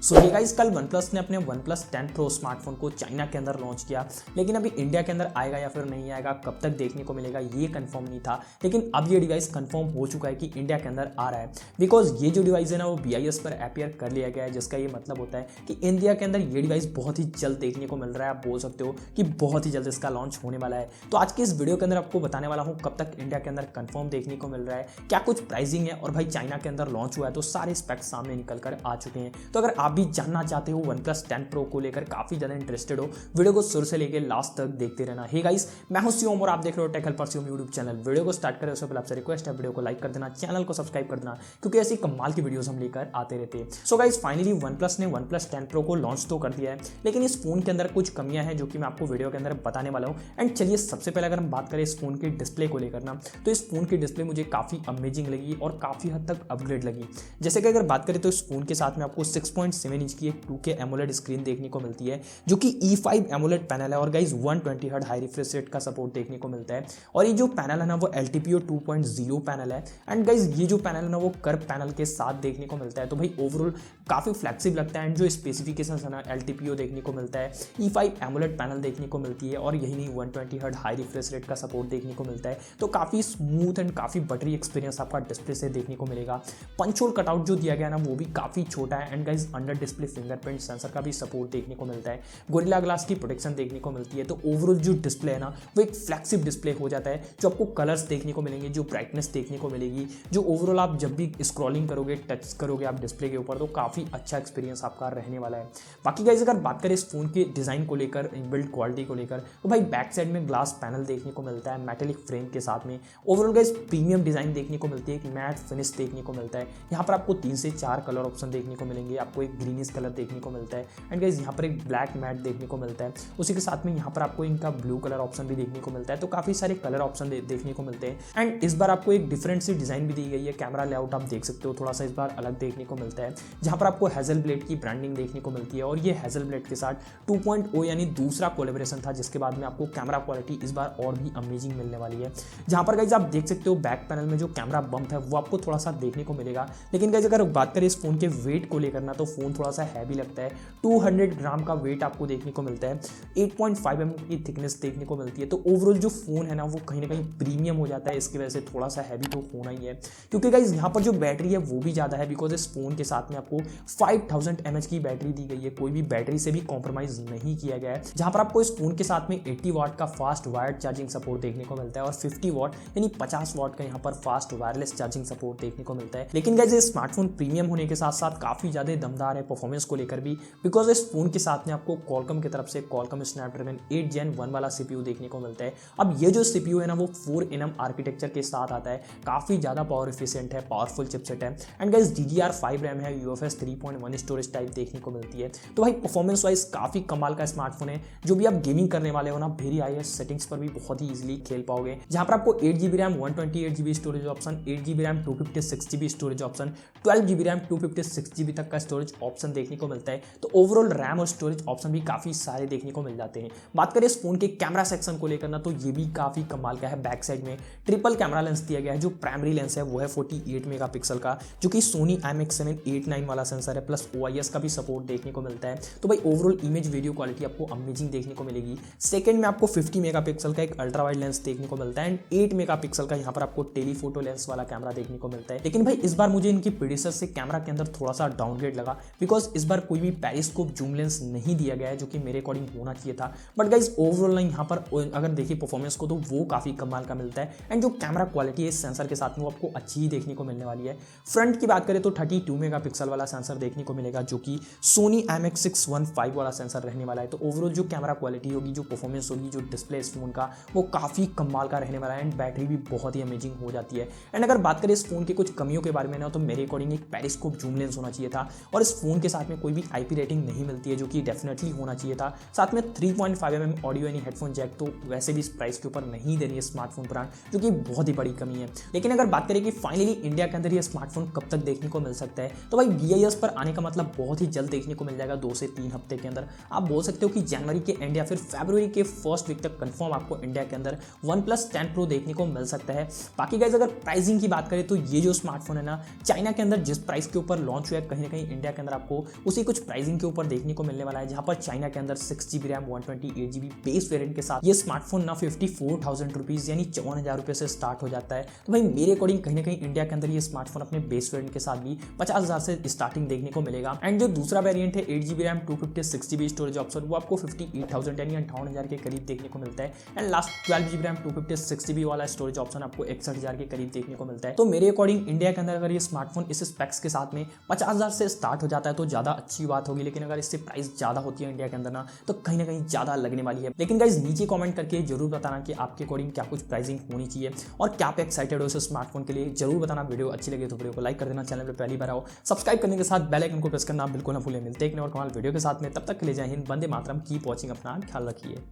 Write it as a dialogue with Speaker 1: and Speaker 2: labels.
Speaker 1: सो ये गाइस, कल OnePlus ने अपने OnePlus 10 Pro स्मार्टफोन को चाइना के अंदर लॉन्च किया, लेकिन अभी इंडिया के अंदर आएगा या फिर नहीं आएगा, कब तक देखने को मिलेगा ये कंफर्म नहीं था। लेकिन अब ये डिवाइस कंफर्म हो चुका है कि इंडिया के अंदर आ रहा है, बिकॉज ये जो डिवाइस है ना वो BIS पर अपीयर कर लिया गया है, जिसका ये मतलब होता है कि इंडिया के अंदर ये डिवाइस बहुत ही जल्द देखने को मिल रहा है। आप बोल सकते हो कि बहुत ही जल्द इसका लॉन्च होने वाला है। तो आज के इस वीडियो के अंदर आपको बताने वाला हूँ कब तक इंडिया के अंदर कंफर्म देखने को मिल रहा है, क्या कुछ प्राइसिंग है, और भाई चाइना के अंदर लॉन्च हुआ है तो सारे स्पेक्स सामने निकल कर आ चुके हैं। तो अगर आप भी जानना चाहते हो OnePlus 10 Pro को लेकर काफी ज्यादा इंटरेस्टेड हो, वीडियो को शुरू से लेकर लास्ट तक देखते रहना। हे गाइस, मैं हूं शिवम और आप देख रहे हो take helper Shivam YouTube channel. Video को स्टार्ट करें उससे पहले आपसे रिक्वेस्ट है, वीडियो को लाइक कर देना, चैनल को सब्सक्राइब कर देना, क्योंकि ऐसी कमाल की वीडियोस हम लेकर आते रहते हैं। सो गाइस, फाइनली OnePlus ने OnePlus 10 Pro को लॉन्च तो कर दिया है, लेकिन इस फोन के अंदर कुछ कमियां हैं जो कि मैं आपको वीडियो के अंदर बताने वाला हूं। एंड चलिए, सबसे पहले अगर हम बात करें इस फोन के डिस्प्ले को लेकर ना, तो इस फोन की डिस्प्ले मुझे काफी अमेजिंग लगी और काफी हद तक अपग्रेड लगी। जैसे कि अगर बात करें तो इस फोन के साथ में आपको 6.7 इंच की एक 2K एमोलेड स्क्रीन देखने को मिलती है, जो कि E5 एमोलेड पैनल है, और guys 120 hertz high refresh rate का सपोर्ट देखने को मिलता है। और ये जो पैनल है ना वो LTPO 2.0 पैनल है। एंड गाइस ये जो पैनल है ना वो कर्व पैनल के साथ देखने को मिलता है, तो भाई ओवरऑल काफी फ्लेक्सिबल लगता है। एंड जो स्पेसिफिकेशन है ना, LTPO देखने को मिलता है, E5 एमोलेड पैनल देखने को मिलती है, और यही नहीं 120 हर्ट्ज हाई रिफ्रेश रेट का सपोर्ट देखने को मिलता है। तो काफी स्मूथ एंड काफी बटरी एक्सपीरियंस आपका डिस्प्ले से देखने को मिलेगा। पंच होल कटआउट जो दिया गया ना वो भी काफी छोटा है। And guys under display fingerprint sensor का भी सपोर्ट देखने को मिलता है, गोरिल्ला ग्लास की प्रोटेक्शन देखने को मिलती है। तो ओवरऑल जो डिस्प्ले है ना वो एक फ्लेक्सिबल डिस्प्ले हो जाता है, जो आपको कलर्स देखने को मिलेंगे, जो ब्राइटनेस देखने को मिलेगी, जो ओवरऑल आप जब भी स्क्रॉलिंग करोगे, टच करोगे आप डिस्प्ले के ऊपर, तो काफी अच्छा एक्सपीरियंस आपका रहने वाला है। बाकी गाइस अगर बात करें इस फोन के डिजाइन को लेकर, बिल्ड क्वालिटी को लेकर, तो भाई बैक साइड में ग्लास पैनल देखने को मिलता है मेटेलिक फ्रेम के साथ में। ओवरऑल गाइस प्रीमियम डिजाइन देखने को मिलती है, एक मैट फिनिश देखने को मिलता है। यहाँ पर आपको 3 से 4 कलर ऑप्शन देखने को मिलेंगे, आपको एक ग्रीनिश कलर देखने को मिलता है। एंड गाइस यहाँ पर एक ब्लैक मैट देखने को मिलता है, उसी के साथ में यहाँ पर आपको इनका ब्लू कलर ऑप्शन भी देखने को मिलता है। तो काफी सारे कलर ऑप्शन देखने को मिलते हैं। एंड इस बार आपको एक डिफरेंट सी डिजाइन भी दी गई है, कैमरा लेआउट आप देख सकते हो थोड़ा सा इस बार अलग देखने को मिलता है, जहां पर आपको हेजल ब्लेड की ब्रांडिंग देखने को मिलती है। और ये हेजल ब्लेड के साथ 2.0 यानी दूसरा कोलैबोरेशन था, जिसके बाद में आपको कैमरा क्वालिटी इस बार और भी अमेजिंग मिलने वाली है। जहां पर गाइस आप देख सकते हो बैक पैनल में जो कैमरा बम्प है वो आपको थोड़ा सा देखने को मिलेगा। लेकिन गाइस अगर बात करें इस फोन के वेट को लेकर ना, तो फोन थोड़ा सा हैवी लगता है। 200 ग्राम का वेट आपको देखने को मिलता है, 8.5 mm की थिकनेस देखने को मिलती है। तो ओवरऑल जो फोन है ना वो कहीं ना कहीं प्रीमियम हो जाता है, इसकी वजह से थोड़ा सा हैवी तो होना ही है। क्योंकि गाइस यहाँ पर जो बैटरी है वो भी ज़्यादा है, बिकॉज इस फोन के साथ में आपको 5000 mAh की बैटरी दी गई है, कोई भी बैटरी से भी कॉम्प्रोमाइज नहीं किया गया है। जहाँ पर आपको इस फोन के साथ में 80 वाट का फास्ट वायर्ड चार्जिंग सपोर्ट देखने को मिलता है, और 50 वाट यानी 50 वाट का यहाँ पर फास्ट वायरलेस चार्जिंग सपोर्ट देखने को मिलता है। लेकिन गाइस ये स्मार्टफोन प्रीमियम होने के साथ साथ काफी ज्यादा दमदार है परफॉर्मेंस को लेकर भी, बिकॉज इस फोन के साथ में आपको Qualcomm की तरफ से Qualcomm स्नैपड्रैगन 8 Gen 1 वाला CPU देखने को मिलता है। अब ये जो CPU है ना वो 4nm आर्किटेक्चर के साथ आता है, काफी ज्यादा पावर एफिशिएंट है, पावरफुल चिपसेट है। एंड गाइस DDR5 रैम है, UFS 3.1 स्टोरेज टाइप देखने को मिलती है। तो भाई परफॉर्मेंस वाइज काफी कमाल का स्मार्टफोन है। जो भी आप गेमिंग करने वाले हो ना, वेरी हाई सेटिंग्स पर भी बहुत ही इजीली खेल पाओगे। जहां पर आपको 8GB RAM 128GB storage option, 8GB RAM 256GB storage option, 12GB RAM 256GB तक का स्टोरेज ऑप्शन देखने को मिलता है। तो ओवरऑल रैम और स्टोरेज ऑप्शन भी काफी सारे देखने को मिल जाते हैं। बात करें इस फोन के कैमरा सेक्शन को लेकर ना, तो ये भी काफी कमाल का है। बैक साइड में ट्रिपल कैमरा लेंस दिया गया है, जो प्राइमरी लेंस है वो है 48 मेगापिक्सल का, जो कि सोनी IMX789 वाला सेंसर है, प्लस OIS का भी सपोर्ट देखने को मिलता है। तो भाई ओवरऑल इमेज वीडियो क्वालिटी आपको अमेजिंग देखने को मिलेगी। सेकंड में आपको 50 मेगापिक्सल का एक अल्ट्रा वाइड लेंस देखने को मिलता है, एंड 8 मेगापिक्सल का यहाँ पर आपको टेलीफोटो लेंस वाला कैमरा देखने को मिलता है। लेकिन भाई इस बार मुझे इनकी प्रीडिसेसर से कैमरा के अंदर थोड़ा सा डाउनग्रेड लगा, बिकॉज इस बार कोई भी पेरिस्कोप जूम लेंस नहीं दिया गया है, जो कि मेरे अकॉर्डिंग होना चाहिए था। बट गाइज ओवरऑल ना यहाँ पर अगर देखिए परफॉर्मेंस को, तो वो काफी कमाल का मिलता है। एंड जो कैमरा क्वालिटी है इस सेंसर के साथ में वो आपको अच्छी ही देखने को मिलने वाली है। फ्रंट की बात करें तो 32 मेगापिक्सल वाला सेंसर देखने को मिलेगा, जो कि सोनी IMX615 वाला सेंसर रहने वाला है। तो ओवरऑल जो कैमरा क्वालिटी होगी, जो परफॉर्मेंस होगी, जो डिस्प्ले इस फोन का, वो काफी कमाल का रहने वाला है। एंड बैटरी भी बहुत ही अमेजिंग हो जाती है। एंड अगर बात करें इस फोन के कुछ कमियों के बारे में ना, तो मेरे अकॉर्डिंग एक पेरिस्कोप जूम लेंस होना चाहिए था, और इस फोन के साथ में कोई भी IP रेटिंग नहीं मिलती है, जो कि डेफिनेटली होना चाहिए था। साथ में 3.5 mm ऑडियो यानी हेडफोन जैक तो वैसे भी इस प्राइस के ऊपर नहीं दे रही है स्मार्टफोन ब्रांड, जो कि बहुत ही बड़ी कमी है। लेकिन अगर बात करें कि फाइनली इंडिया के अंदर ये स्मार्टफोन कब तक देखने को मिल सकता है, तो भाई BIS पर आने का मतलब बहुत ही जल्द देखने को मिल जाएगा, 2 से 3 हफ्ते के अंदर। आप बोल सकते हो कि जनवरी के एंड या फिर फरवरी के फर्स्ट वीक तक कंफर्म आपको इंडिया के अंदर OnePlus 10 Pro देखने को मिल सकता है। बाकी गाइस अगर प्राइसिंग की बात करें तो ये जो स्मार्टफोन है ना, चाइना के अंदर जिस प्राइस के ऊपर लॉन्च हुआ है, कहीं ना कहीं इंडिया के अंदर अंदर आपको उसी कुछ प्राइसिंग के ऊपर देखने को मिलने वाला है, जहां पर चाइना के अंदर 6GB RAM 128GB base variant के साथ ये स्मार्टफोन ना 54,000 रुपीज यानी 54,000 रुपये से स्टार्ट हो जाता है। तो भाई मेरे अकॉर्डिंग कहीं ना कहीं इंडिया के अंदर ये स्मार्टफोन अपने बेस वेरिएंट के साथ भी 50,000 से स्टार्टिंग देखने को मिलेगा। एंड जो दूसरा वेरिएंट है 8GB RAM 256GB storage option, वो आपको 58,000 यानी 58,000 के करीब देखने को मिलता है। And last 12GB RAM 256GB वाला स्टोरेज ऑप्शन आपको 61,000 के करीब देखने को मिलता है। तो मेरे अकॉर्डिंग इंडिया के अंदर अगर ये स्मार्टफोन इस स्पेक्स के साथ में 50,000 से स्टार्ट हो जाता है तो ज़्यादा अच्छी बात होगी, लेकिन अगर इससे प्राइस ज़्यादा होती है इंडिया के अंदर ना तो कहीं ना कहीं ज़्यादा लगने वाली है। लेकिन गाइस नीचे कमेंट करके जरूर बताना कि आपके अकॉर्डिंग क्या कुछ प्राइसिंग होनी चाहिए और क्या आप एक्साइटेड हो इस स्मार्टफोन के लिए, जरूर बताना। वीडियो अच्छी लगे तो वीडियो को लाइक कर देना, चैनल पर पहली बार आओ सब्सक्राइब करने के साथ बेल आइकन को प्रेस करना बिल्कुल ना भूलें। मिलते हैं एक नए और कमाल वीडियो के साथ में, तब तक के लिए जय हिंद, वंदे मातरम, कीप वॉचिंग, अपना ख्याल रखिए।